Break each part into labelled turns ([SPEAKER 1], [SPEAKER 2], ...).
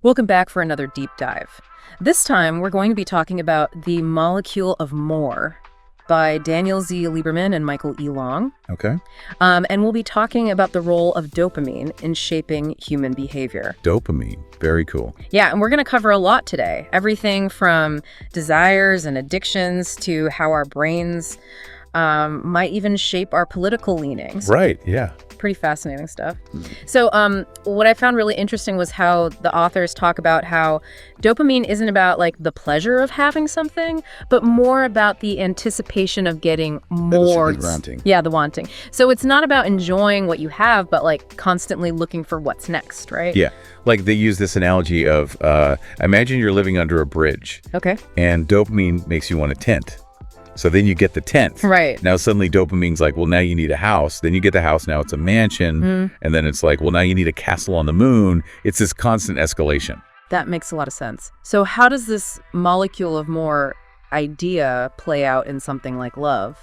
[SPEAKER 1] Welcome back for another deep dive. This time, we're going to be talking about The Molecule of More by Daniel Z. Lieberman and Michael E. Long.
[SPEAKER 2] Okay.
[SPEAKER 1] And we'll be talking about the role of dopamine in shaping human behavior.
[SPEAKER 2] Dopamine. Very cool.
[SPEAKER 1] Yeah, and we're going to cover a lot today. Everything from desires and addictions to how our brains might even shape our political leanings.
[SPEAKER 2] Right, yeah.
[SPEAKER 1] Pretty fascinating stuff. So what I found really interesting was how the authors talk about how dopamine isn't about like the pleasure of having something, but more about the anticipation of getting more.
[SPEAKER 2] The wanting.
[SPEAKER 1] Yeah, the wanting. So it's not about enjoying what you have, but like constantly looking for what's next, right?
[SPEAKER 2] Yeah, like they use this analogy of, imagine you're living under a bridge.
[SPEAKER 1] Okay.
[SPEAKER 2] And dopamine makes you want a tent. So then you get the tent.
[SPEAKER 1] Right.
[SPEAKER 2] Now suddenly dopamine's like, well, now you need a house. Then you get the house, now it's a mansion. And then it's like, well, now you need a castle on the moon. It's this constant escalation.
[SPEAKER 1] That makes a lot of sense. So how does this molecule of more idea play out in something like love?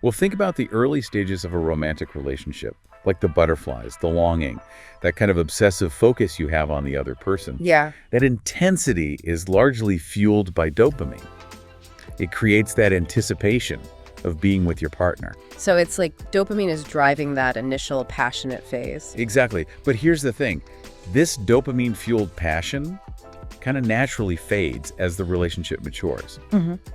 [SPEAKER 2] Well, think about the early stages of a romantic relationship, like the butterflies, the longing, that kind of obsessive focus you have on the other person.
[SPEAKER 1] Yeah.
[SPEAKER 2] That intensity is largely fueled by dopamine. It creates that anticipation of being with your partner.
[SPEAKER 1] So it's like dopamine is driving that initial passionate phase.
[SPEAKER 2] Exactly. But here's the thing. This dopamine-fueled passion kind of naturally fades as the relationship matures.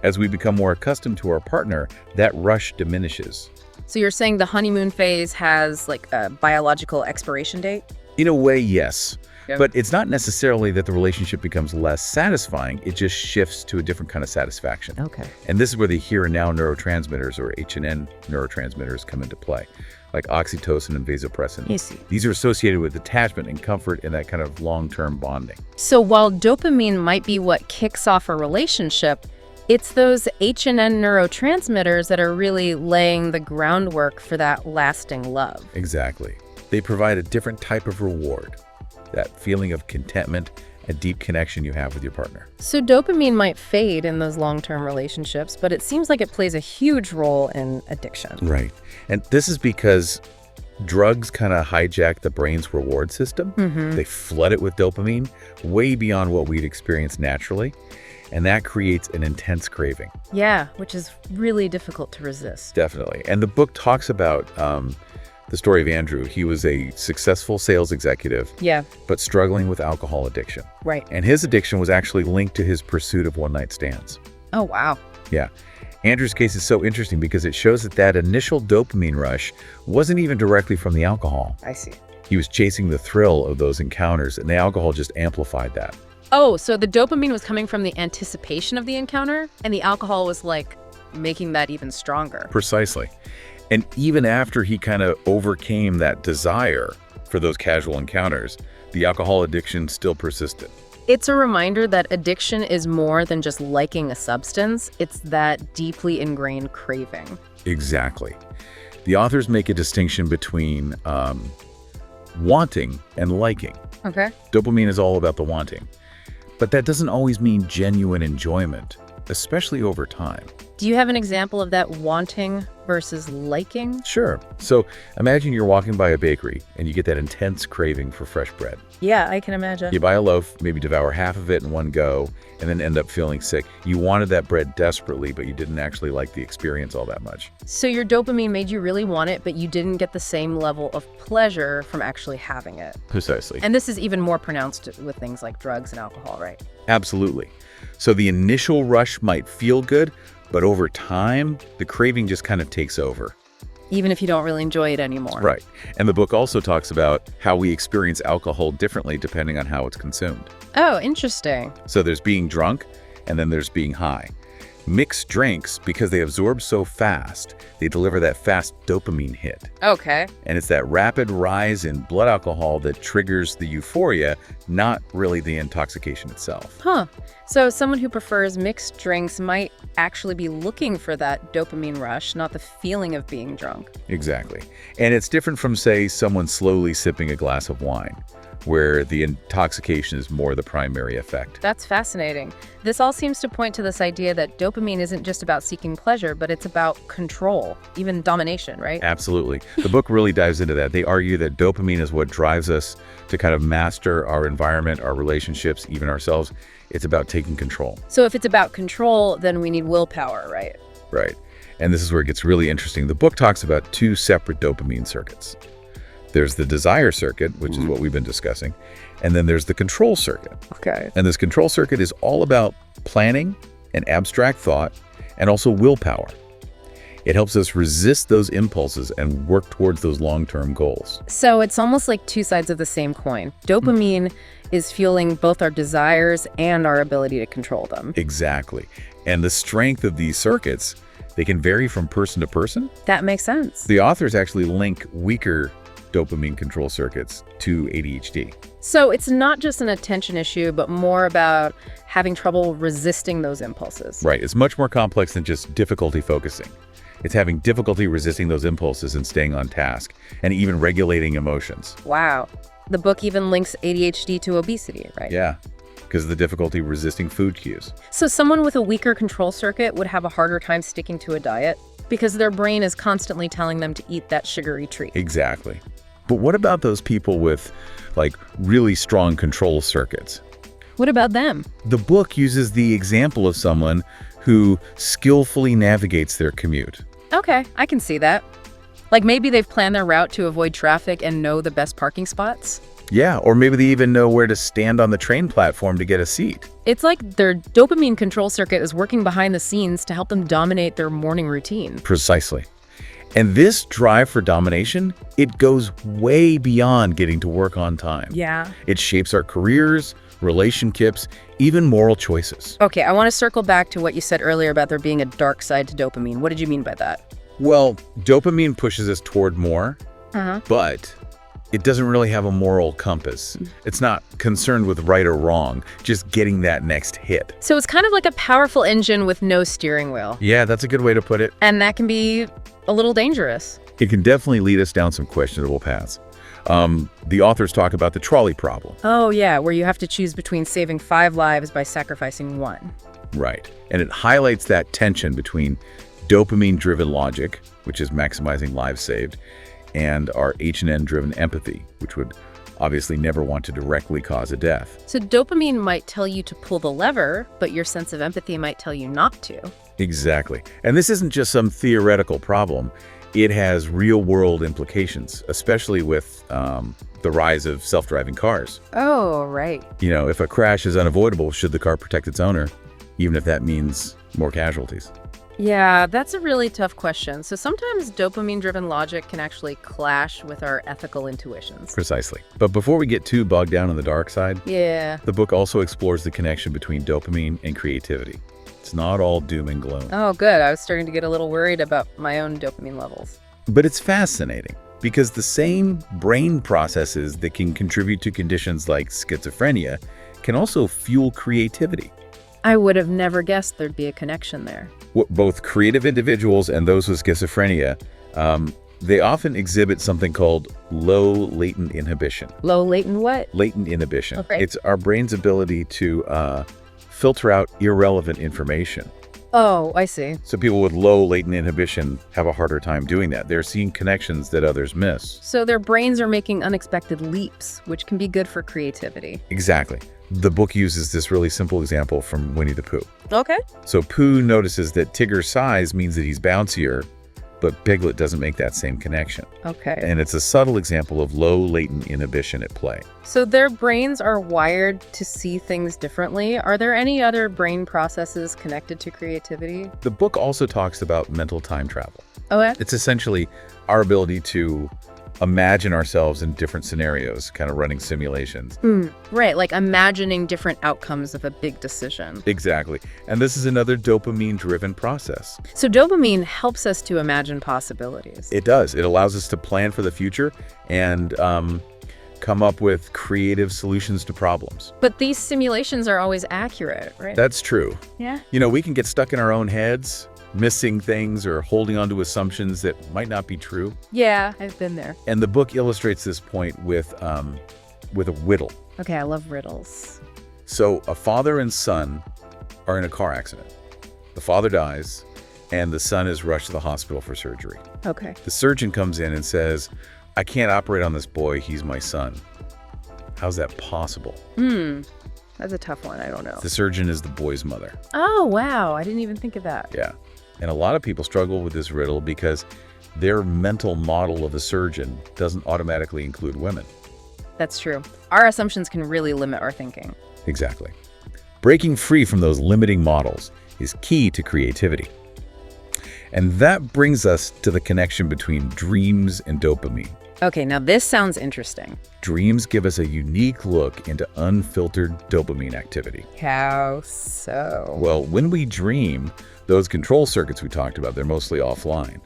[SPEAKER 2] As we become more accustomed to our partner, that rush diminishes.
[SPEAKER 1] So you're saying the honeymoon phase has like a biological expiration date?
[SPEAKER 2] In a way, yes.
[SPEAKER 1] Yeah.
[SPEAKER 2] But it's not necessarily that the relationship becomes less satisfying. It just shifts to a different kind of satisfaction.
[SPEAKER 1] Okay.
[SPEAKER 2] And this is where the here and now neurotransmitters, or H&N neurotransmitters, come into play, like oxytocin and vasopressin.
[SPEAKER 1] I see.
[SPEAKER 2] These are associated with attachment and comfort and that kind of long-term bonding.
[SPEAKER 1] So while dopamine might be what kicks off a relationship, it's those H&N neurotransmitters that are really laying the groundwork for that lasting love.
[SPEAKER 2] Exactly. They provide a different type of reward, that feeling of contentment and deep connection you have with your partner.
[SPEAKER 1] So dopamine might fade in those long-term relationships, but it seems like it plays a huge role in addiction.
[SPEAKER 2] Right. And this is because drugs kind of hijack the brain's reward system. They flood it with dopamine way beyond what we'd experience naturally. And that creates an intense craving.
[SPEAKER 1] Yeah, which is really difficult to resist.
[SPEAKER 2] Definitely. And the book talks about the story of Andrew. He was a successful sales executive,
[SPEAKER 1] Yeah,
[SPEAKER 2] but struggling with alcohol addiction.
[SPEAKER 1] right.
[SPEAKER 2] And his addiction was actually linked to his pursuit of one-night stands.
[SPEAKER 1] Oh, wow.
[SPEAKER 2] Yeah. Andrew's case is so interesting because it shows that initial dopamine rush wasn't even directly from the alcohol.
[SPEAKER 1] I see.
[SPEAKER 2] He was chasing the thrill of those encounters, and the alcohol just amplified that.
[SPEAKER 1] Oh, so the dopamine was coming from the anticipation of the encounter, and the alcohol was like making that even stronger.
[SPEAKER 2] Precisely. And even after he kind of overcame that desire for those casual encounters, the alcohol addiction still persisted.
[SPEAKER 1] It's a reminder that addiction is more than just liking a substance. It's that deeply ingrained craving.
[SPEAKER 2] Exactly. The authors make a distinction between wanting and liking.
[SPEAKER 1] Okay.
[SPEAKER 2] Dopamine is all about the wanting. But that doesn't always mean genuine enjoyment, especially over time.
[SPEAKER 1] Do you have an example of that wanting versus liking?
[SPEAKER 2] Sure. So imagine you're walking by a bakery and you get that intense craving for fresh bread.
[SPEAKER 1] Yeah, I can imagine.
[SPEAKER 2] You buy a loaf, maybe devour half of it in one go, and then end up feeling sick. You wanted that bread desperately, but you didn't actually like the experience all that much.
[SPEAKER 1] So your dopamine made you really want it, but you didn't get the same level of pleasure from actually having it.
[SPEAKER 2] Precisely.
[SPEAKER 1] And this is even more pronounced with things like drugs and alcohol, right?
[SPEAKER 2] Absolutely. So the initial rush might feel good, but over time, the craving just kind of takes over.
[SPEAKER 1] Even if you don't really enjoy it anymore.
[SPEAKER 2] Right. And the book also talks about how we experience alcohol differently depending on how it's consumed.
[SPEAKER 1] Oh, interesting.
[SPEAKER 2] So there's being drunk, and then there's being high. Mixed drinks, because they absorb so fast, they deliver that fast dopamine hit.
[SPEAKER 1] Okay.
[SPEAKER 2] And it's that rapid rise in blood alcohol that triggers the euphoria, not really the intoxication itself.
[SPEAKER 1] Huh. So someone who prefers mixed drinks might actually be looking for that dopamine rush, not the feeling of being drunk.
[SPEAKER 2] Exactly. And it's different from, say, someone slowly sipping a glass of wine. where the intoxication is more the primary effect.
[SPEAKER 1] That's fascinating. This all seems to point to this idea that dopamine isn't just about seeking pleasure, but it's about control, even domination, right?
[SPEAKER 2] Absolutely. The book really dives into that. They argue that dopamine is what drives us to kind of master our environment, our relationships, even ourselves. It's about taking control.
[SPEAKER 1] So if it's about control, then we need willpower, right?
[SPEAKER 2] Right. And this is where it gets really interesting. The book talks about two separate dopamine circuits. There's the desire circuit, which is what we've been discussing, and then there's the control circuit.
[SPEAKER 1] Okay.
[SPEAKER 2] And this control circuit is all about planning and abstract thought and also willpower. It helps us resist those impulses and work towards those long-term goals.
[SPEAKER 1] So it's almost like two sides of the same coin. Dopamine is fueling both our desires and our ability to control them.
[SPEAKER 2] Exactly. And the strength of these circuits, they can vary from person to person.
[SPEAKER 1] That makes sense.
[SPEAKER 2] The authors actually link weaker dopamine control circuits to ADHD.
[SPEAKER 1] So it's not just an attention issue, but more about having trouble resisting those impulses.
[SPEAKER 2] Right. It's much more complex than just difficulty focusing. It's having difficulty resisting those impulses and staying on task, and even regulating emotions.
[SPEAKER 1] Wow. The book even links ADHD to obesity, right?
[SPEAKER 2] Yeah, because of the difficulty resisting food cues.
[SPEAKER 1] So someone with a weaker control circuit would have a harder time sticking to a diet because their brain is constantly telling them to eat that sugary treat.
[SPEAKER 2] Exactly. But what about those people with, like, really strong control circuits?
[SPEAKER 1] What about them?
[SPEAKER 2] The book uses the example of someone who skillfully navigates their commute.
[SPEAKER 1] Okay, I can see that. Like maybe they've planned their route to avoid traffic and know the best parking spots.
[SPEAKER 2] Yeah, or maybe they even know where to stand on the train platform to get a seat.
[SPEAKER 1] It's like their dopamine control circuit is working behind the scenes to help them dominate their morning routine.
[SPEAKER 2] Precisely. And this drive for domination, it goes way beyond getting to work on time.
[SPEAKER 1] Yeah.
[SPEAKER 2] It shapes our careers, relationships, even moral choices.
[SPEAKER 1] Okay, I want to circle back to what you said earlier about there being a dark side to dopamine. What did you mean by that?
[SPEAKER 2] Well, dopamine pushes us toward more, but it doesn't really have a moral compass. It's not concerned with right or wrong, just getting that next hit.
[SPEAKER 1] So it's kind of like a powerful engine with no steering wheel.
[SPEAKER 2] Yeah, that's a good way to put it.
[SPEAKER 1] And that can be a little dangerous.
[SPEAKER 2] It can definitely lead us down some questionable paths. The authors talk about the trolley problem.
[SPEAKER 1] Oh yeah, where you have to choose between saving 5 lives by sacrificing 1.
[SPEAKER 2] Right. And it highlights that tension between dopamine-driven logic, which is maximizing lives saved, and our H&N-driven empathy, which would obviously never want to directly cause a death.
[SPEAKER 1] So dopamine might tell you to pull the lever, but your sense of empathy might tell you not to.
[SPEAKER 2] Exactly. And this isn't just some theoretical problem. It has real-world implications, especially with the rise of self-driving cars.
[SPEAKER 1] Oh, right.
[SPEAKER 2] You know, if a crash is unavoidable, should the car protect its owner, even if that means more casualties?
[SPEAKER 1] Yeah, that's a really tough question. So sometimes dopamine-driven logic can actually clash with our ethical intuitions.
[SPEAKER 2] Precisely. But before we get too bogged down on the dark side,
[SPEAKER 1] Yeah.
[SPEAKER 2] the book also explores the connection between dopamine and creativity. It's not all doom and gloom.
[SPEAKER 1] Oh, good. I was starting to get a little worried about my own dopamine levels.
[SPEAKER 2] But it's fascinating because the same brain processes that can contribute to conditions like schizophrenia can also fuel creativity.
[SPEAKER 1] I would have never guessed there'd be a connection there.
[SPEAKER 2] Both creative individuals and those with schizophrenia, they often exhibit something called low latent inhibition.
[SPEAKER 1] Low latent what?
[SPEAKER 2] Latent inhibition.
[SPEAKER 1] Okay.
[SPEAKER 2] It's our brain's ability to filter out irrelevant information.
[SPEAKER 1] Oh, I see.
[SPEAKER 2] So people with low latent inhibition have a harder time doing that. They're seeing connections that others miss.
[SPEAKER 1] So their brains are making unexpected leaps, which can be good for creativity.
[SPEAKER 2] Exactly. The book uses this really simple example from Winnie the Pooh.
[SPEAKER 1] Okay.
[SPEAKER 2] So Pooh notices that Tigger's size means that he's bouncier, but Piglet doesn't make that same connection.
[SPEAKER 1] Okay.
[SPEAKER 2] And it's a subtle example of low latent inhibition at play.
[SPEAKER 1] So their brains are wired to see things differently. Are there any other brain processes connected to creativity?
[SPEAKER 2] The book also talks about mental time travel.
[SPEAKER 1] Oh, yeah?
[SPEAKER 2] It's essentially our ability to imagine ourselves in different scenarios, kind of running simulations.
[SPEAKER 1] Right, like imagining different outcomes of a big decision.
[SPEAKER 2] Exactly. And this is another dopamine-driven process.
[SPEAKER 1] So dopamine helps us to imagine possibilities.
[SPEAKER 2] It does. It allows us to plan for the future and come up with creative solutions to problems.
[SPEAKER 1] But these simulations are always accurate, right?
[SPEAKER 2] That's true.
[SPEAKER 1] Yeah.
[SPEAKER 2] You know, we can get stuck in our own heads, missing things or holding on to assumptions that might not be true.
[SPEAKER 1] Yeah, I've been there.
[SPEAKER 2] And the book illustrates this point with with a riddle.
[SPEAKER 1] Okay, I love riddles.
[SPEAKER 2] So a father and son are in a car accident. The father dies, and the son is rushed to the hospital for surgery.
[SPEAKER 1] Okay.
[SPEAKER 2] The surgeon comes in and says, I can't operate on this boy. He's my son. How's that possible?
[SPEAKER 1] That's a tough one. I don't know.
[SPEAKER 2] The surgeon is the boy's mother.
[SPEAKER 1] Oh, wow. I didn't even think of that.
[SPEAKER 2] Yeah. And a lot of people struggle with this riddle because their mental model of a surgeon doesn't automatically include women.
[SPEAKER 1] That's true. Our assumptions can really limit our thinking.
[SPEAKER 2] Exactly. Breaking free from those limiting models is key to creativity. And that brings us to the connection between dreams and dopamine.
[SPEAKER 1] Okay, now this sounds interesting.
[SPEAKER 2] Dreams give us a unique look into unfiltered dopamine activity.
[SPEAKER 1] How so?
[SPEAKER 2] Well, when we dream, those control circuits we talked about, they're mostly offline.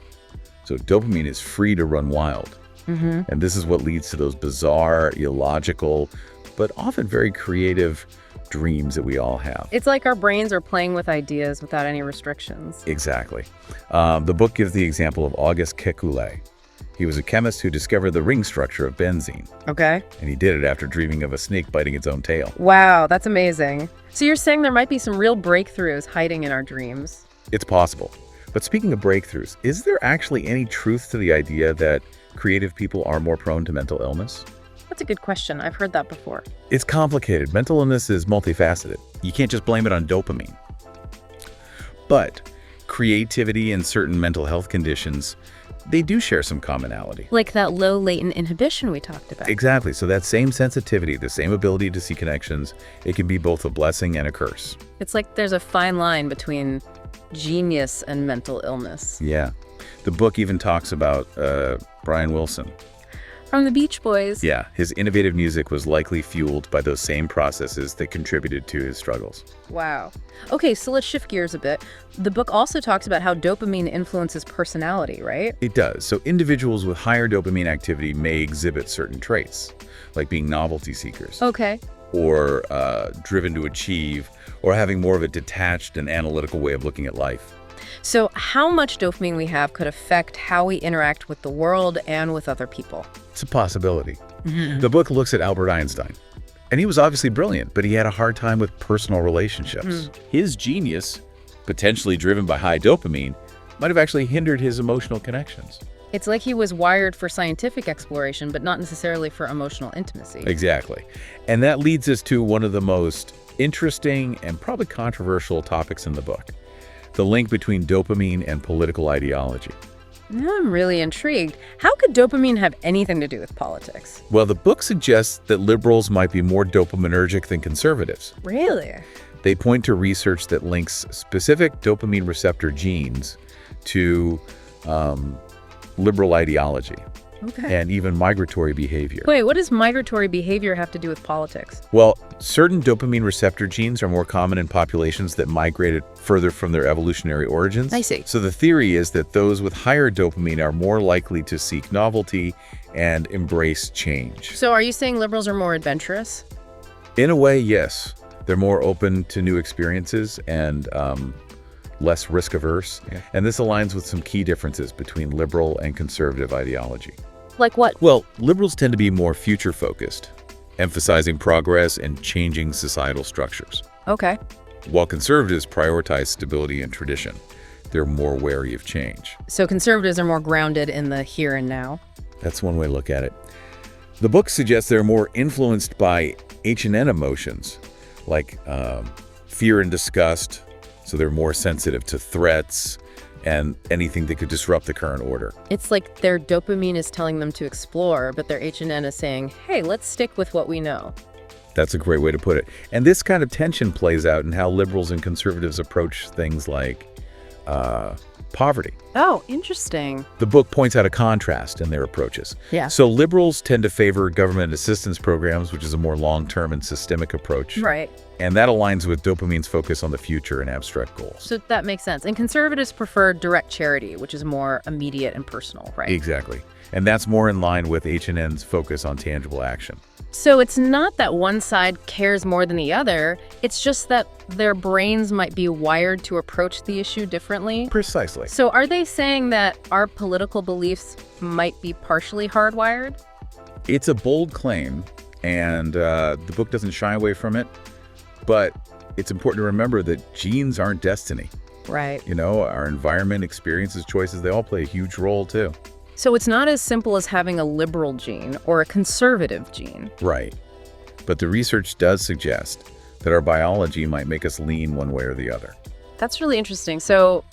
[SPEAKER 2] So dopamine is free to run wild. And this is what leads to those bizarre, illogical, but often very creative dreams that we all have.
[SPEAKER 1] It's like our brains are playing with ideas without any restrictions.
[SPEAKER 2] Exactly. The book gives the example of Auguste Kekulé. He was a chemist who discovered the ring structure of benzene.
[SPEAKER 1] Okay.
[SPEAKER 2] And he did it after dreaming of a snake biting its own tail.
[SPEAKER 1] Wow, that's amazing. So you're saying there might be some real breakthroughs hiding in our dreams?
[SPEAKER 2] It's possible. But speaking of breakthroughs, is there actually any truth to the idea that creative people are more prone to mental illness?
[SPEAKER 1] That's a good question. I've heard that before.
[SPEAKER 2] It's complicated. Mental illness is multifaceted. You can't just blame it on dopamine. But creativity and certain mental health conditions, they do share some commonality.
[SPEAKER 1] Like that low latent inhibition we talked about.
[SPEAKER 2] Exactly. So that same sensitivity, the same ability to see connections, it can be both a blessing and a curse.
[SPEAKER 1] It's like there's a fine line between genius and mental illness.
[SPEAKER 2] Yeah. The book even talks about Brian Wilson.
[SPEAKER 1] From the Beach Boys.
[SPEAKER 2] Yeah, his innovative music was likely fueled by those same processes that contributed to his struggles.
[SPEAKER 1] Wow. Okay, so let's shift gears a bit. The book also talks about how dopamine influences personality, right?
[SPEAKER 2] It does. So individuals with higher dopamine activity may exhibit certain traits, like being novelty seekers,
[SPEAKER 1] Okay.
[SPEAKER 2] or driven to achieve, or having more of a detached and analytical way of looking at life.
[SPEAKER 1] So how much dopamine we have could affect how we interact with the world and with other people.
[SPEAKER 2] It's a possibility. The book looks at Albert Einstein. And he was obviously brilliant, but he had a hard time with personal relationships. His genius, potentially driven by high dopamine, might have actually hindered his emotional connections.
[SPEAKER 1] It's like he was wired for scientific exploration, but not necessarily for emotional intimacy.
[SPEAKER 2] Exactly. And that leads us to one of the most interesting and probably controversial topics in the book: the link between dopamine and political ideology.
[SPEAKER 1] Now I'm really intrigued. How could dopamine have anything to do with politics?
[SPEAKER 2] Well, the book suggests that liberals might be more dopaminergic than conservatives.
[SPEAKER 1] Really?
[SPEAKER 2] They point to research that links specific dopamine receptor genes to liberal ideology and even migratory behavior.
[SPEAKER 1] Wait, what does migratory behavior have to do with politics?
[SPEAKER 2] Well, certain dopamine receptor genes are more common in populations that migrated further from their evolutionary origins.
[SPEAKER 1] I see.
[SPEAKER 2] So the theory is that those with higher dopamine are more likely to seek novelty and embrace change.
[SPEAKER 1] So are you saying liberals are more adventurous?
[SPEAKER 2] In a way, yes. They're more open to new experiences and less risk-averse. And this aligns with some key differences between liberal and conservative ideology.
[SPEAKER 1] Like what?
[SPEAKER 2] Well, liberals tend to be more future-focused, emphasizing progress and changing societal structures.
[SPEAKER 1] Okay.
[SPEAKER 2] While conservatives prioritize stability and tradition, they're more wary of change.
[SPEAKER 1] So conservatives are more grounded in the here and now.
[SPEAKER 2] That's one way to look at it. The book suggests they're more influenced by H&N emotions, like fear and disgust, so they're more sensitive to threats and anything that could disrupt the current order.
[SPEAKER 1] It's like their dopamine is telling them to explore, but their H&N is saying, hey, let's stick with what we know.
[SPEAKER 2] That's a great way to put it. And this kind of tension plays out in how liberals and conservatives approach things like poverty.
[SPEAKER 1] Oh, interesting.
[SPEAKER 2] The book points out a contrast in their approaches.
[SPEAKER 1] Yeah.
[SPEAKER 2] So liberals tend to favor government assistance programs, which is a more long-term and systemic approach.
[SPEAKER 1] Right.
[SPEAKER 2] And that aligns with dopamine's focus on the future and abstract goals.
[SPEAKER 1] So that makes sense. And conservatives prefer direct charity, which is more immediate and personal, right?
[SPEAKER 2] Exactly. And that's more in line with H&N's focus on tangible action.
[SPEAKER 1] So it's not that one side cares more than the other. It's just that their brains might be wired to approach the issue differently.
[SPEAKER 2] Precisely.
[SPEAKER 1] So are they saying that our political beliefs might be partially hardwired?
[SPEAKER 2] It's a bold claim, And the book doesn't shy away from it, but it's important to remember that genes aren't destiny.
[SPEAKER 1] Right.
[SPEAKER 2] You know, our environment, experiences, choices, they all play a huge role too.
[SPEAKER 1] So it's not as simple as having a liberal gene or a conservative gene.
[SPEAKER 2] Right. But the research does suggest that our biology might make us lean one way or the other.
[SPEAKER 1] That's really interesting. So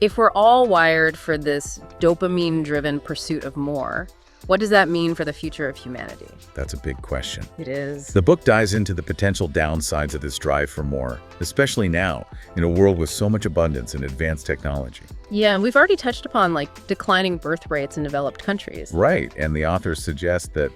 [SPEAKER 1] if we're all wired for this dopamine-driven pursuit of more, what does that mean for the future of humanity?
[SPEAKER 2] That's a big question.
[SPEAKER 1] It is.
[SPEAKER 2] The book dives into the potential downsides of this drive for more, especially now, in a world with so much abundance and advanced technology.
[SPEAKER 1] Yeah, and we've already touched upon, like, declining birth rates in developed countries.
[SPEAKER 2] Right, and the authors suggest that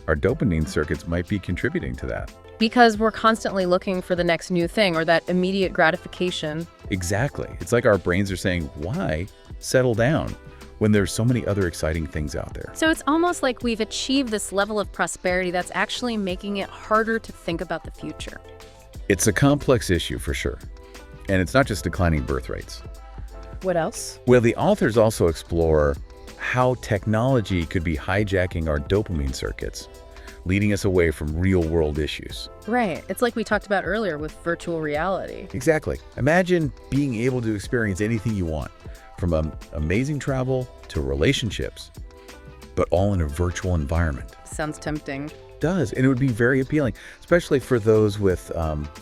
[SPEAKER 2] our dopamine circuits might be contributing to that.
[SPEAKER 1] Because we're constantly looking for the next new thing or that immediate gratification.
[SPEAKER 2] Exactly. It's like our brains are saying, why settle down when there's so many other exciting things out there?
[SPEAKER 1] So it's almost like we've achieved this level of prosperity that's actually making it harder to think about the future.
[SPEAKER 2] It's a complex issue for sure. And it's not just declining birth rates.
[SPEAKER 1] What else?
[SPEAKER 2] Well, the authors also explore how technology could be hijacking our dopamine circuits, leading us away from real-world issues.
[SPEAKER 1] Right. It's like we talked about earlier with virtual reality.
[SPEAKER 2] Exactly. Imagine being able to experience anything you want, from amazing travel to relationships, but all in a virtual environment.
[SPEAKER 1] Sounds tempting.
[SPEAKER 2] It does, and it would be very appealing, especially for those with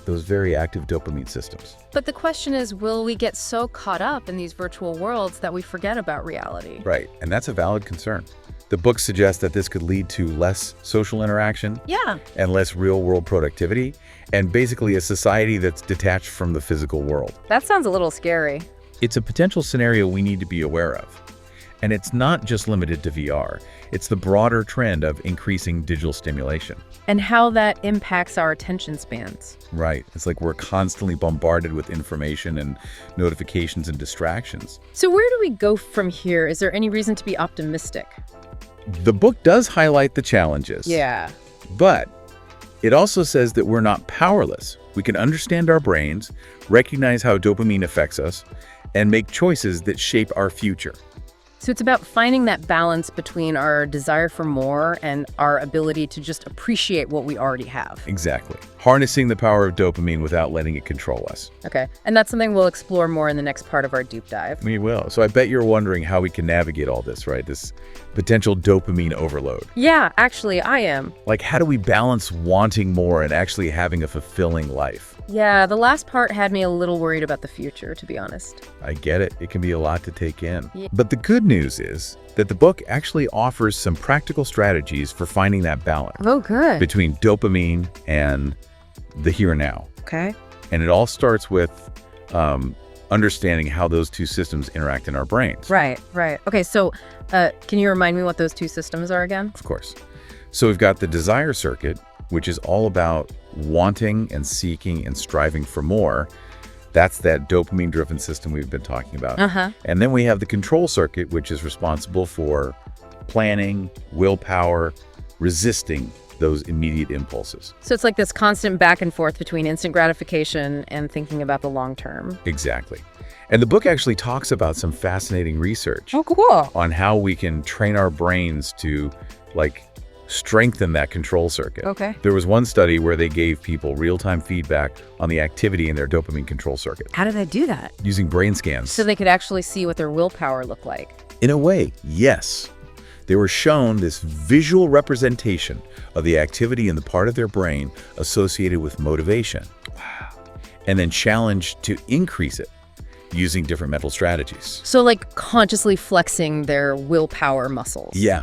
[SPEAKER 2] those very active dopamine systems.
[SPEAKER 1] But the question is, will we get so caught up in these virtual worlds that we forget about reality?
[SPEAKER 2] Right, and that's a valid concern. The book suggests that this could lead to less social interaction
[SPEAKER 1] Yeah.
[SPEAKER 2] and less real-world productivity, and basically a society that's detached from the physical world.
[SPEAKER 1] That sounds a little scary.
[SPEAKER 2] It's a potential scenario we need to be aware of. And it's not just limited to VR. It's the broader trend of increasing digital stimulation.
[SPEAKER 1] And how that impacts our attention spans.
[SPEAKER 2] Right. It's like we're constantly bombarded with information and notifications and distractions.
[SPEAKER 1] So where do we go from here? Is there any reason to be optimistic?
[SPEAKER 2] The book does highlight the challenges.
[SPEAKER 1] Yeah.
[SPEAKER 2] But it also says that we're not powerless. We can understand our brains, recognize how dopamine affects us, and make choices that shape our future.
[SPEAKER 1] So it's about finding that balance between our desire for more and our ability to just appreciate what we already have.
[SPEAKER 2] Exactly. Harnessing the power of dopamine without letting it control us.
[SPEAKER 1] Okay. And that's something we'll explore more in the next part of our deep dive.
[SPEAKER 2] We will. So I bet you're wondering how we can navigate all this, right? This potential dopamine overload.
[SPEAKER 1] Yeah, actually, I am.
[SPEAKER 2] Like, how do we balance wanting more and actually having a fulfilling life?
[SPEAKER 1] Yeah, the last part had me a little worried about the future, to be honest.
[SPEAKER 2] I get it. It can be a lot to take in.
[SPEAKER 1] Yeah.
[SPEAKER 2] But the good news is that the book actually offers some practical strategies for finding that balance
[SPEAKER 1] Oh, good.
[SPEAKER 2] between dopamine and the here and now.
[SPEAKER 1] Okay.
[SPEAKER 2] And it all starts with understanding how those two systems interact in our brains.
[SPEAKER 1] Right. Okay, so can you remind me what those two systems are again?
[SPEAKER 2] Of course. So we've got the desire circuit, which is all about wanting and seeking and striving for more. That's that dopamine-driven system we've been talking about. And then we have the control circuit, which is responsible for planning, willpower, resisting those immediate impulses.
[SPEAKER 1] So it's like this constant back and forth between instant gratification and thinking about the long term.
[SPEAKER 2] Exactly. And the book actually talks about some fascinating research
[SPEAKER 1] Oh, cool.
[SPEAKER 2] on how we can train our brains to, like, strengthen that control circuit.
[SPEAKER 1] Okay.
[SPEAKER 2] There was one study where they gave people real-time feedback on the activity in their dopamine control circuit
[SPEAKER 1] How did they do that?
[SPEAKER 2] using brain scans.
[SPEAKER 1] So they could actually see what their willpower looked like.
[SPEAKER 2] In a way, yes. They were shown this visual representation of the activity in the part of their brain associated with motivation. Wow. And then challenged to increase it using different mental strategies.
[SPEAKER 1] So like consciously flexing their willpower muscles.
[SPEAKER 2] Yeah,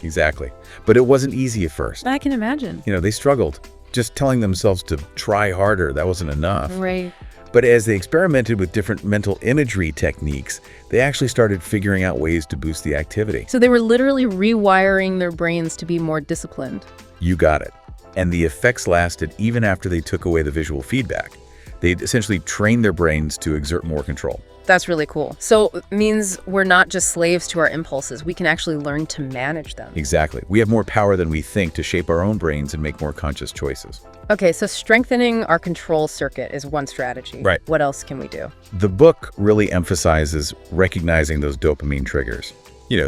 [SPEAKER 2] exactly. But it wasn't easy at first.
[SPEAKER 1] I can imagine.
[SPEAKER 2] You know, they struggled. Just telling themselves to try harder, that wasn't enough.
[SPEAKER 1] Right.
[SPEAKER 2] But as they experimented with different mental imagery techniques, they actually started figuring out ways to boost the activity.
[SPEAKER 1] So they were literally rewiring their brains to be more disciplined.
[SPEAKER 2] You got it. And the effects lasted even after they took away the visual feedback. They essentially trained their brains to exert more control.
[SPEAKER 1] That's really cool. So it means we're not just slaves to our impulses. We can actually learn to manage them.
[SPEAKER 2] Exactly. We have more power than we think to shape our own brains and make more conscious choices.
[SPEAKER 1] Okay, so strengthening our control circuit is one strategy.
[SPEAKER 2] Right.
[SPEAKER 1] What else can we do?
[SPEAKER 2] The book really emphasizes recognizing those dopamine triggers.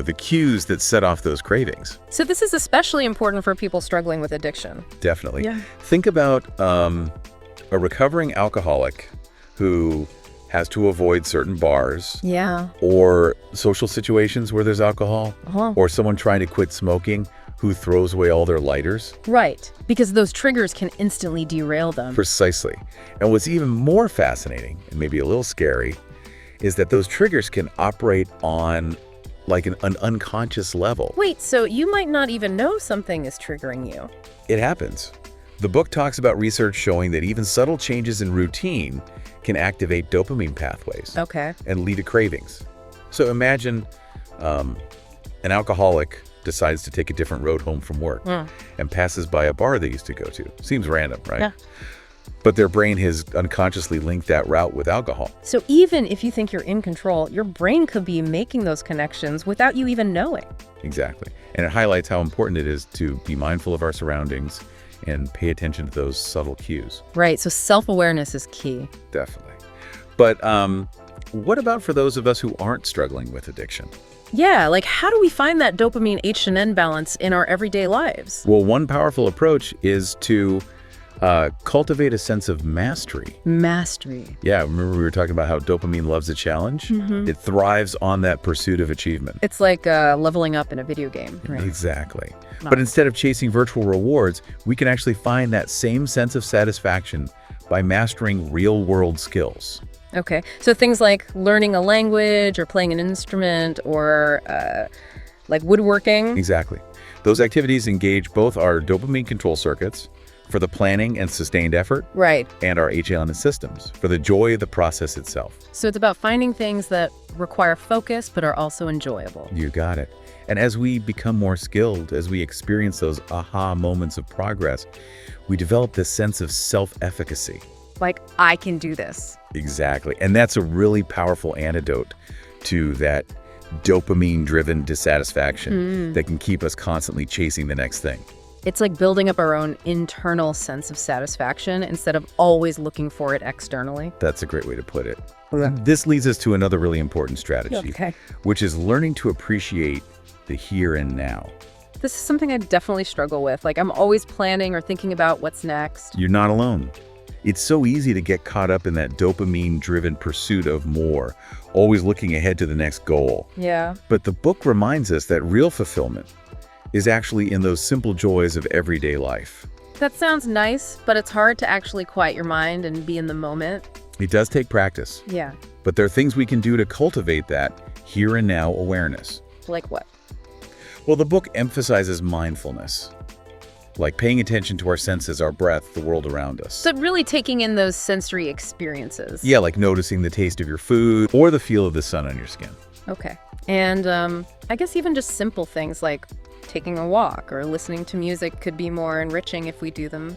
[SPEAKER 2] the cues that set off those cravings.
[SPEAKER 1] So this is especially important for people struggling with addiction.
[SPEAKER 2] Definitely.
[SPEAKER 1] Yeah.
[SPEAKER 2] Think about a recovering alcoholic who has to avoid certain bars
[SPEAKER 1] Yeah.
[SPEAKER 2] or social situations where there's alcohol,
[SPEAKER 1] Uh-huh.
[SPEAKER 2] or someone trying to quit smoking who throws away all their lighters.
[SPEAKER 1] Right. Because those triggers can instantly derail them.
[SPEAKER 2] Precisely. And what's even more fascinating, and maybe a little scary, is that those triggers can operate on like an unconscious level.
[SPEAKER 1] Wait, so you might not even know something is triggering you.
[SPEAKER 2] It happens. The book talks about research showing that even subtle changes in routine can activate dopamine pathways
[SPEAKER 1] Okay.
[SPEAKER 2] and lead to cravings. So imagine an alcoholic decides to take a different road home from work and passes by a bar they used to go to. Seems random, right?
[SPEAKER 1] Yeah.
[SPEAKER 2] But their brain has unconsciously linked that route with alcohol.
[SPEAKER 1] So even if you think you're in control, your brain could be making those connections without you even knowing.
[SPEAKER 2] Exactly. And it highlights how important it is to be mindful of our surroundings and pay attention to those subtle cues.
[SPEAKER 1] Right, so self-awareness is key.
[SPEAKER 2] Definitely. But what about for those of us who aren't struggling with addiction?
[SPEAKER 1] Yeah, like how do we find that dopamine H&N balance in our everyday lives?
[SPEAKER 2] Well, one powerful approach is to cultivate a sense of mastery.
[SPEAKER 1] Mastery.
[SPEAKER 2] Yeah, remember we were talking about how dopamine loves a challenge? It thrives on that pursuit of achievement.
[SPEAKER 1] It's like leveling up in a video game. Right?
[SPEAKER 2] Exactly.
[SPEAKER 1] Wow.
[SPEAKER 2] But instead of chasing virtual rewards, we can actually find that same sense of satisfaction by mastering real-world skills.
[SPEAKER 1] Okay, so things like learning a language or playing an instrument or like woodworking.
[SPEAKER 2] Exactly. Those activities engage both our dopamine control circuits for the planning and sustained effort,
[SPEAKER 1] Right.
[SPEAKER 2] and our HLN systems for the joy of the process itself.
[SPEAKER 1] So it's about finding things that require focus but are also enjoyable.
[SPEAKER 2] You got it. And as we become more skilled, as we experience those aha moments of progress, we develop this sense of self-efficacy.
[SPEAKER 1] Like, I can do this.
[SPEAKER 2] Exactly. And that's a really powerful antidote to that dopamine-driven dissatisfaction that can keep us constantly chasing the next thing.
[SPEAKER 1] It's like building up our own internal sense of satisfaction instead of always looking for it externally.
[SPEAKER 2] That's a great way to put it.
[SPEAKER 1] Okay.
[SPEAKER 2] This leads us to another really important strategy,
[SPEAKER 1] Okay.
[SPEAKER 2] which is learning to appreciate the here and now.
[SPEAKER 1] This is something I definitely struggle with. Like, I'm always planning or thinking about what's next.
[SPEAKER 2] You're not alone. It's so easy to get caught up in that dopamine-driven pursuit of more, always looking ahead to the next goal.
[SPEAKER 1] Yeah.
[SPEAKER 2] But the book reminds us that real fulfillment is actually in those simple joys of everyday life.
[SPEAKER 1] That sounds nice, but it's hard to actually quiet your mind and be in the moment.
[SPEAKER 2] It does take practice,
[SPEAKER 1] Yeah.
[SPEAKER 2] but there are things we can do to cultivate that here and now awareness.
[SPEAKER 1] Like what?
[SPEAKER 2] Well, the book emphasizes mindfulness, like paying attention to our senses, our breath, the world around us.
[SPEAKER 1] So really taking in those sensory experiences.
[SPEAKER 2] Yeah, like noticing the taste of your food or the feel of the sun on your skin.
[SPEAKER 1] Okay. And I guess even just simple things like taking a walk or listening to music could be more enriching if we do them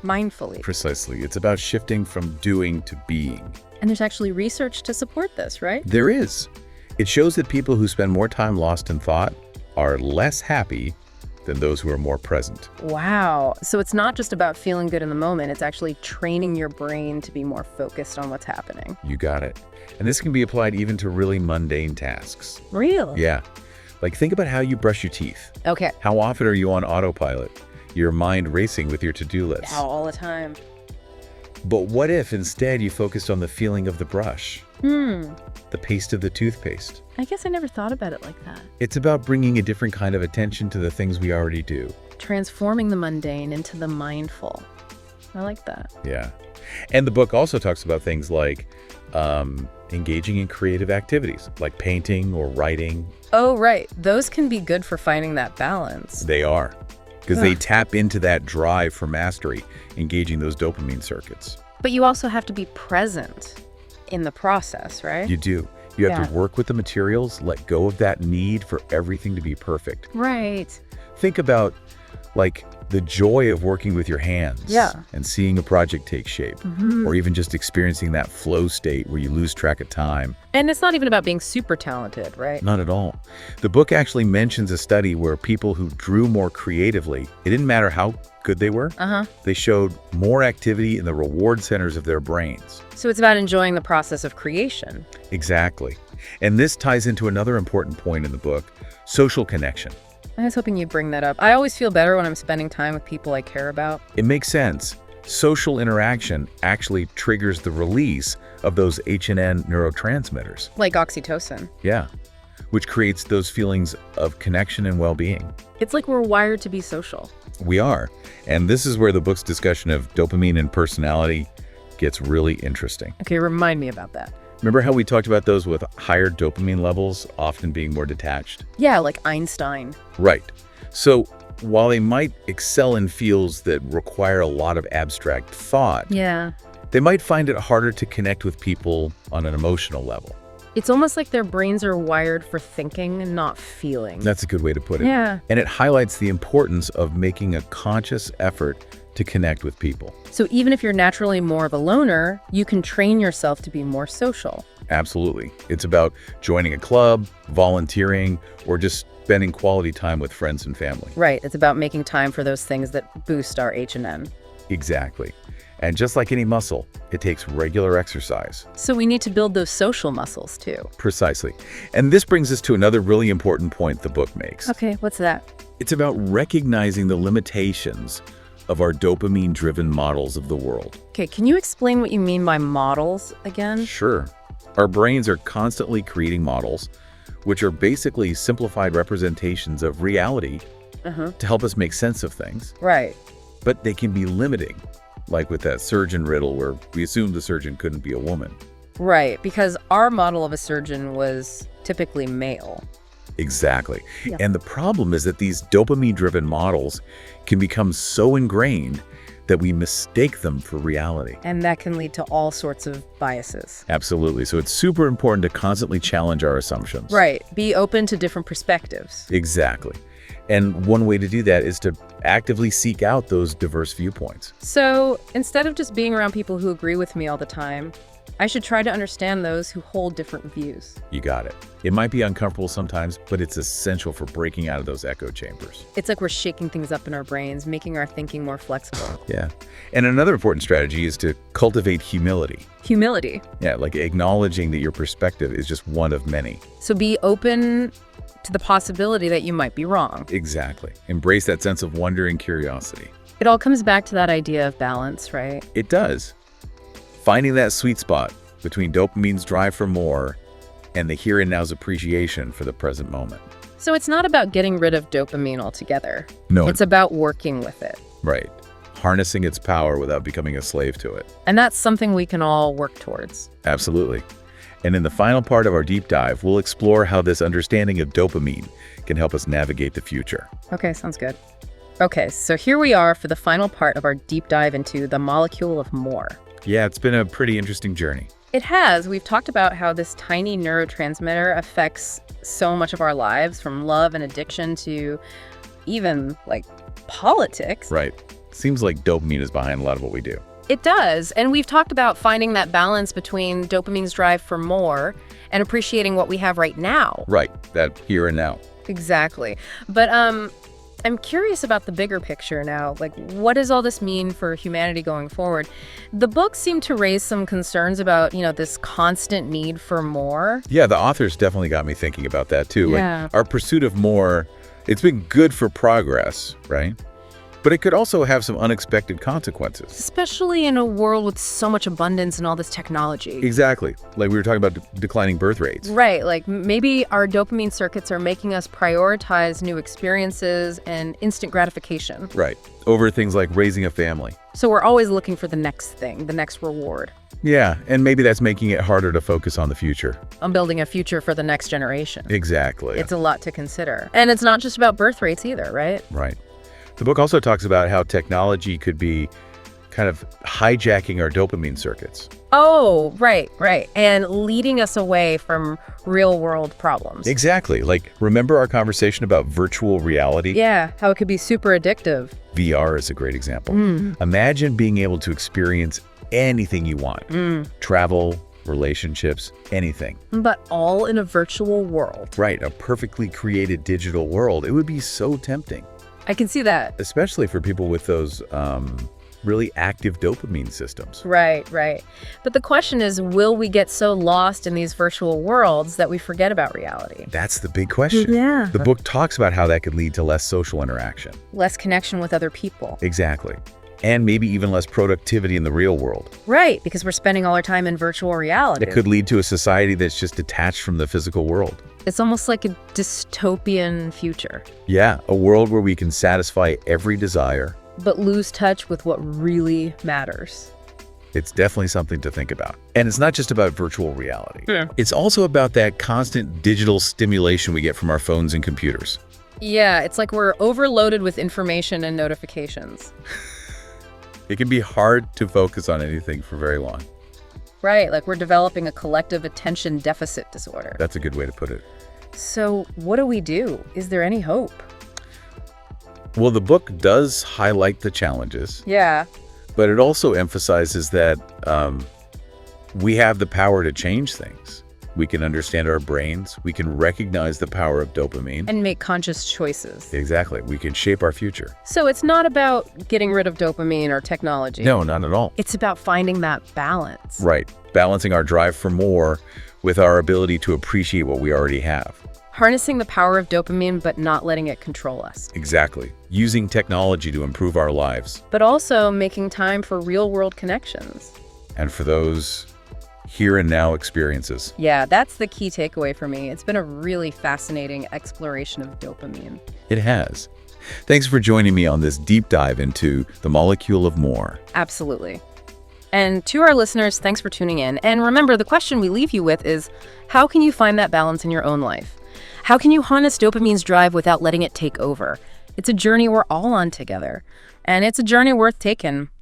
[SPEAKER 1] mindfully.
[SPEAKER 2] Precisely. It's about shifting from doing to being.
[SPEAKER 1] And there's actually research to support this, right?
[SPEAKER 2] There is. It shows that people who spend more time lost in thought are less happy than those who are more present.
[SPEAKER 1] Wow. So it's not just about feeling good in the moment. It's actually training your brain to be more focused on what's happening.
[SPEAKER 2] You got it. And this can be applied even to really mundane tasks.
[SPEAKER 1] Real?
[SPEAKER 2] Yeah. Like think about how you brush your teeth.
[SPEAKER 1] Okay.
[SPEAKER 2] How often are you on autopilot? Your mind racing with your to-do list.
[SPEAKER 1] Wow, all the time.
[SPEAKER 2] But what if instead you focused on the feeling of the brush? The paste of the toothpaste?
[SPEAKER 1] I guess I never thought about it like that.
[SPEAKER 2] It's about bringing a different kind of attention to the things we already do.
[SPEAKER 1] Transforming the mundane into the mindful. I like that.
[SPEAKER 2] Yeah. And the book also talks about things like engaging in creative activities, like painting or writing.
[SPEAKER 1] Oh, right. Those can be good for finding that balance.
[SPEAKER 2] They are, because they tap into that drive for mastery, engaging those dopamine circuits.
[SPEAKER 1] But you also have to be present in the process, right?
[SPEAKER 2] You do. You have to work with the materials, let go of that need for everything to be perfect.
[SPEAKER 1] Right.
[SPEAKER 2] Think about, like, the joy of working with your hands and seeing a project take shape, or even just experiencing that flow state where you lose track of time.
[SPEAKER 1] And it's not even about being super talented, right?
[SPEAKER 2] Not at all. The book actually mentions a study where people who drew more creatively, it didn't matter how good they were, they showed more activity in the reward centers of their brains.
[SPEAKER 1] So it's about enjoying the process of creation.
[SPEAKER 2] Exactly. And this ties into another important point in the book, social connection.
[SPEAKER 1] I was hoping you'd bring that up. I always feel better when I'm spending time with people I care about.
[SPEAKER 2] It makes sense. Social interaction actually triggers the release of those H&N neurotransmitters.
[SPEAKER 1] Like oxytocin.
[SPEAKER 2] Yeah, which creates those feelings of connection and well-being.
[SPEAKER 1] It's like we're wired to be social.
[SPEAKER 2] We are. And this is where the book's discussion of dopamine and personality gets really interesting.
[SPEAKER 1] Okay, remind me about that.
[SPEAKER 2] Remember how we talked about those with higher dopamine levels often being more detached?
[SPEAKER 1] Yeah, like Einstein.
[SPEAKER 2] Right. So while they might excel in fields that require a lot of abstract thought, they might find it harder to connect with people on an emotional level.
[SPEAKER 1] It's almost like their brains are wired for thinking and not feeling.
[SPEAKER 2] That's a good way to put it.
[SPEAKER 1] Yeah.
[SPEAKER 2] And it highlights the importance of making a conscious effort to connect with people.
[SPEAKER 1] So even if you're naturally more of a loner, you can train yourself to be more social.
[SPEAKER 2] Absolutely. It's about joining a club, volunteering, or just spending quality time with friends and family.
[SPEAKER 1] Right. It's about making time for those things that boost our H&N.
[SPEAKER 2] Exactly. And just like any muscle, it takes regular exercise.
[SPEAKER 1] So we need to build those social muscles too.
[SPEAKER 2] Precisely. And this brings us to another really important point the book makes.
[SPEAKER 1] Okay, what's that?
[SPEAKER 2] It's about recognizing the limitations of our dopamine-driven models of the world.
[SPEAKER 1] Okay, can you explain what you mean by models again?
[SPEAKER 2] Sure. Our brains are constantly creating models, which are basically simplified representations of reality to help us make sense of things.
[SPEAKER 1] Right.
[SPEAKER 2] But they can be limiting, like with that surgeon riddle where we assumed the surgeon couldn't be a woman.
[SPEAKER 1] Right, because our model of a surgeon was typically male.
[SPEAKER 2] Exactly. Yeah. And the problem is that these dopamine-driven models can become so ingrained that we mistake them for reality.
[SPEAKER 1] And that can lead to all sorts of biases.
[SPEAKER 2] Absolutely. So it's super important to constantly challenge our assumptions.
[SPEAKER 1] Right. Be open to different perspectives.
[SPEAKER 2] Exactly. And one way to do that is to actively seek out those diverse viewpoints.
[SPEAKER 1] So instead of just being around people who agree with me all the time, I should try to understand those who hold different views.
[SPEAKER 2] You got it. It might be uncomfortable sometimes, but it's essential for breaking out of those echo chambers.
[SPEAKER 1] It's like we're shaking things up in our brains, making our thinking more flexible.
[SPEAKER 2] Yeah. And another important strategy is to cultivate humility.
[SPEAKER 1] Humility?
[SPEAKER 2] Yeah, like acknowledging that your perspective is just one of many.
[SPEAKER 1] So be open to the possibility that you might be wrong.
[SPEAKER 2] Exactly. Embrace that sense of wonder and curiosity.
[SPEAKER 1] It all comes back to that idea of balance, right?
[SPEAKER 2] It does. Finding that sweet spot between dopamine's drive for more and the here and now's appreciation for the present moment.
[SPEAKER 1] So it's not about getting rid of dopamine altogether.
[SPEAKER 2] No.
[SPEAKER 1] It's about working with it.
[SPEAKER 2] Right. Harnessing its power without becoming a slave to it.
[SPEAKER 1] And that's something we can all work towards.
[SPEAKER 2] Absolutely. And in the final part of our deep dive, we'll explore how this understanding of dopamine can help us navigate the future.
[SPEAKER 1] Okay, sounds good. Okay, so here we are for the final part of our deep dive into the molecule of more.
[SPEAKER 2] Yeah, it's been a pretty interesting journey.
[SPEAKER 1] It has. We've talked about how this tiny neurotransmitter affects so much of our lives, from love and addiction to even, like, politics.
[SPEAKER 2] Right. Seems like dopamine is behind a lot of what we do.
[SPEAKER 1] It does. And we've talked about finding that balance between dopamine's drive for more and appreciating what we have right now.
[SPEAKER 2] Right. That here and now.
[SPEAKER 1] Exactly. But I'm curious about the bigger picture now. Like, what does all this mean for humanity going forward? The book seemed to raise some concerns about, this constant need for more.
[SPEAKER 2] Yeah, the authors definitely got me thinking about that too.
[SPEAKER 1] Yeah.
[SPEAKER 2] Like, our pursuit of more, it's been good for progress, right? But it could also have some unexpected consequences.
[SPEAKER 1] Especially in a world with so much abundance and all this technology.
[SPEAKER 2] Exactly. Like we were talking about declining birth rates.
[SPEAKER 1] Right. Like maybe our dopamine circuits are making us prioritize new experiences and instant gratification.
[SPEAKER 2] Right. Over things like raising a family.
[SPEAKER 1] So we're always looking for the next thing, the next reward.
[SPEAKER 2] Yeah. And maybe that's making it harder to focus on the future.
[SPEAKER 1] I'm building a future for the next generation.
[SPEAKER 2] Exactly.
[SPEAKER 1] It's a lot to consider. And it's not just about birth rates either, right?
[SPEAKER 2] Right. The book also talks about how technology could be kind of hijacking our dopamine circuits.
[SPEAKER 1] Oh, right. And leading us away from real-world problems.
[SPEAKER 2] Exactly. Like, remember our conversation about virtual reality?
[SPEAKER 1] Yeah, how it could be super addictive.
[SPEAKER 2] VR is a great example. Imagine being able to experience anything you want. Travel, relationships, anything.
[SPEAKER 1] But all in a virtual world.
[SPEAKER 2] Right, a perfectly created digital world. It would be so tempting.
[SPEAKER 1] I can see that.
[SPEAKER 2] Especially for people with those really active dopamine systems.
[SPEAKER 1] Right. But the question is, will we get so lost in these virtual worlds that we forget about reality?
[SPEAKER 2] That's the big question.
[SPEAKER 1] Yeah.
[SPEAKER 2] The book talks about how that could lead to less social interaction.
[SPEAKER 1] Less connection with other people.
[SPEAKER 2] Exactly. And maybe even less productivity in the real world.
[SPEAKER 1] Right, because we're spending all our time in virtual reality.
[SPEAKER 2] It could lead to a society that's just detached from the physical world.
[SPEAKER 1] It's almost like a dystopian future.
[SPEAKER 2] Yeah, a world where we can satisfy every desire.
[SPEAKER 1] But lose touch with what really matters.
[SPEAKER 2] It's definitely something to think about. And it's not just about virtual reality.
[SPEAKER 1] Yeah.
[SPEAKER 2] It's also about that constant digital stimulation we get from our phones and computers.
[SPEAKER 1] Yeah, it's like we're overloaded with information and notifications.
[SPEAKER 2] It can be hard to focus on anything for very long.
[SPEAKER 1] Right, like we're developing a collective attention deficit disorder.
[SPEAKER 2] That's a good way to put it.
[SPEAKER 1] So what do we do? Is there any hope?
[SPEAKER 2] Well, the book does highlight the challenges.
[SPEAKER 1] Yeah.
[SPEAKER 2] But it also emphasizes that we have the power to change things. We can understand our brains. We can recognize the power of dopamine.
[SPEAKER 1] And make conscious choices.
[SPEAKER 2] Exactly. We can shape our future.
[SPEAKER 1] So it's not about getting rid of dopamine or technology.
[SPEAKER 2] No, not at all.
[SPEAKER 1] It's about finding that balance.
[SPEAKER 2] Right. Balancing our drive for more with our ability to appreciate what we already have.
[SPEAKER 1] Harnessing the power of dopamine, but not letting it control us.
[SPEAKER 2] Exactly. Using technology to improve our lives.
[SPEAKER 1] But also making time for real-world connections.
[SPEAKER 2] And for those here and now experiences.
[SPEAKER 1] Yeah, that's the key takeaway for me. It's been a really fascinating exploration of dopamine.
[SPEAKER 2] It has. Thanks for joining me on this deep dive into the molecule of more.
[SPEAKER 1] Absolutely. And to our listeners, thanks for tuning in. And remember, the question we leave you with is, how can you find that balance in your own life? How can you harness dopamine's drive without letting it take over? It's a journey we're all on together. And it's a journey worth taking.